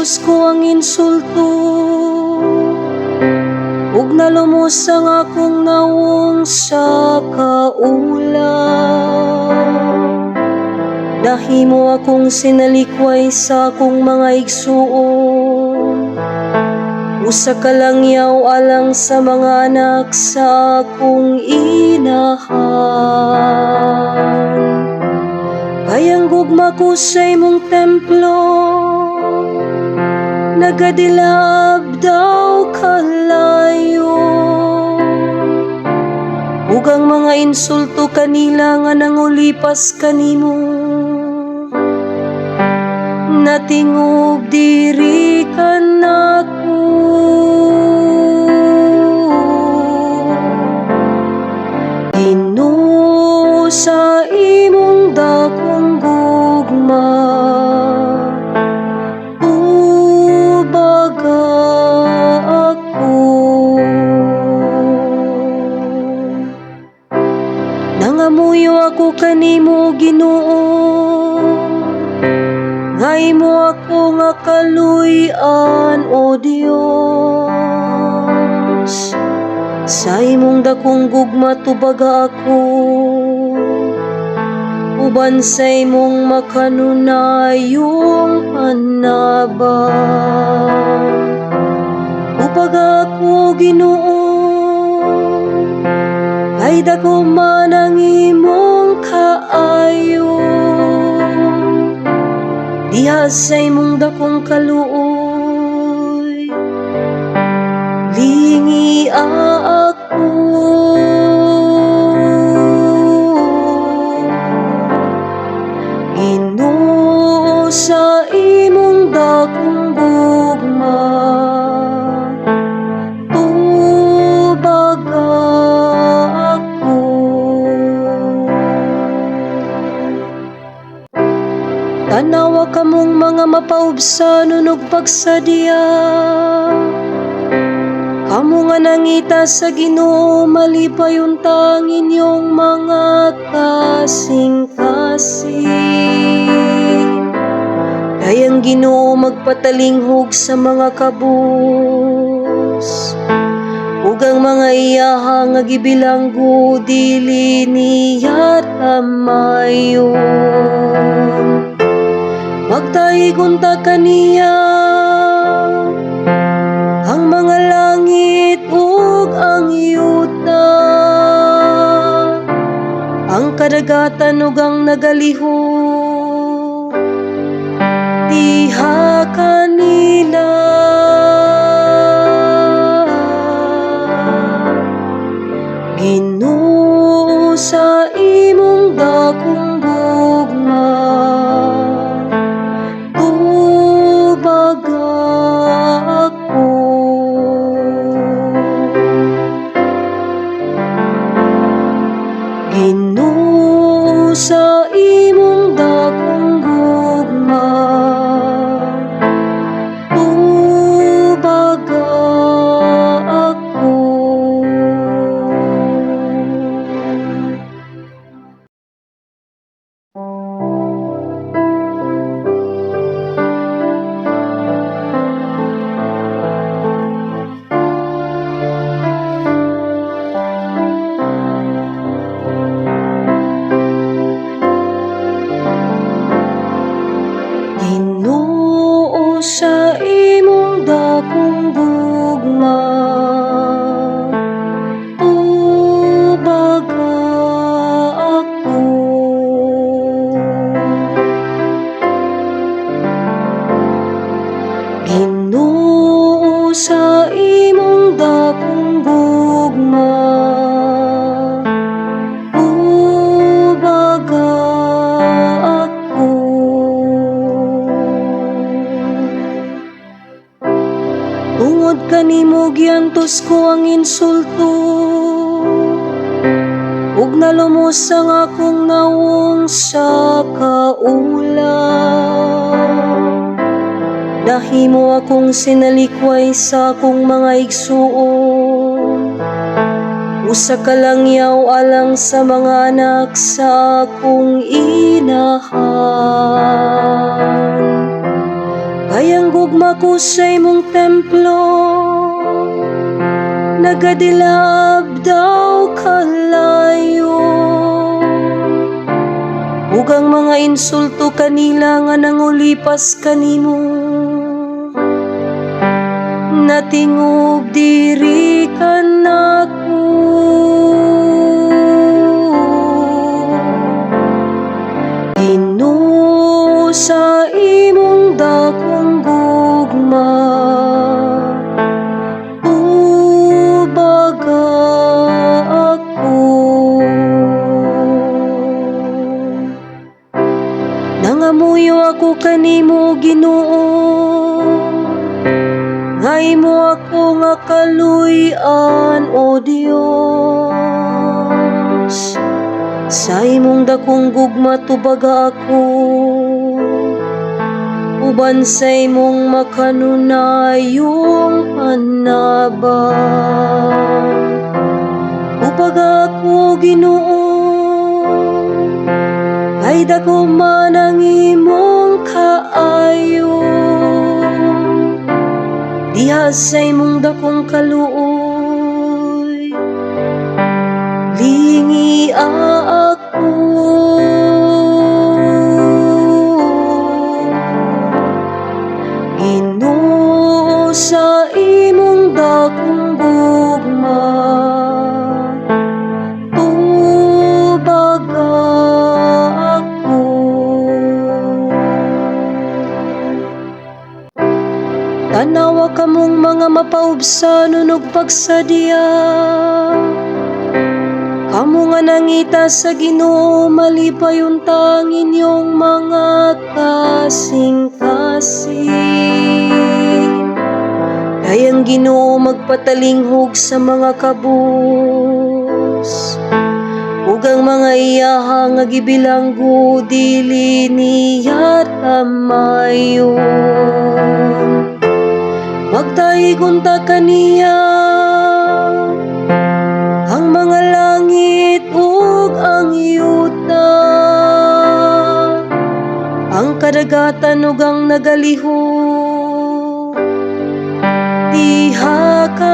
giantos ko ang insulto, ug nalumos ang akong nawong sa kaulaw. Nahimo akong sinalikway sa akong mga igsuon, usa ka lang yaw alang sa mga anak sa akong inahan. Kayang gugma ko sa imong templo, nagadilab daw kalayo, ug ang mga insulto kanila nga nangulipas kanimo, natingob diri ka nako. Ginoo, sa imong dakong gugma, tubaga ako. Nangamuyo ako kanimo, Ginoo, nga imo ako nga kaluy-an, o Dios. Sa imong dakong gugma tubaga ako, uban sa imong makanunayong panabang. Tubaga ako, Ginoo, kay dako man ang imong kaayo, diha sa imong dakong kaluoy, lingi ako. Ginoo, sa imong dakong gugma, tubaga ako. Tanawa kamong mga mapaubsan ug pagsadya, kamo nga nangita sa Ginoo, malipay untang inyong mga kasing-kasing. Kayang Ginoo magpatalinghog sa mga kabus, ug ang mga iyaha nga gibilanggo dili niya tamayon. Magtaigunta kaniya ang mga langit ug ang yuta, ang kadagatan ug ang nagalihok, diha kanila. Ginoo, sa imong dakong gugma, tubaga ako. Ginoo, sa imong dakong gugma, tubaga ako. Ginoo, sa imong dakong gugma, tubaga ako. Ginoo, sa imong dakong gugma, tubaga ako. Tungod kanimo giantos ko ang insulto, ug nalumos ang akong nawong sa kaulaw. Nahimo akong sinalikway sa akong mga igsuon, usa ka lang yaw alang sa mga anak sa akong inahan. Kayang gugma ko sa imong templo, nagadilab daw kalayo. Ug ang mga insulto kanila nga nangulipas kanimo, natingog diri ka nako. Ginoo, sa imong dakong gugma, tubaga ako. Nangamuyo ako kanimo, Ginoo, nga imo ako nga kaluy-an, o Dios. Sa imong dakong gugma tubaga ako, uban sa imong makanunayong panabang. Ubaga ako, Ginoo, kay dako man ang imong kaayo. Diha sa imong dakong kaluoy, lingi ako. Ginoo, sa imong dakong gugma, tubaga ako. Tanawa kamong mga mapaubsanon ug pagsadya, kamo nga nangita sa Ginoo, malipay untang inyong mga kasing-kasing. Kayang Ginoo magpatalinghog sa mga kabus, ug ang mga iyaha nga gibilanggo dili niya tamayon. Magtaigunta kaniya ang mga langit ug ang yuta, ang kadagatan ug ang nagalihok. Diha ka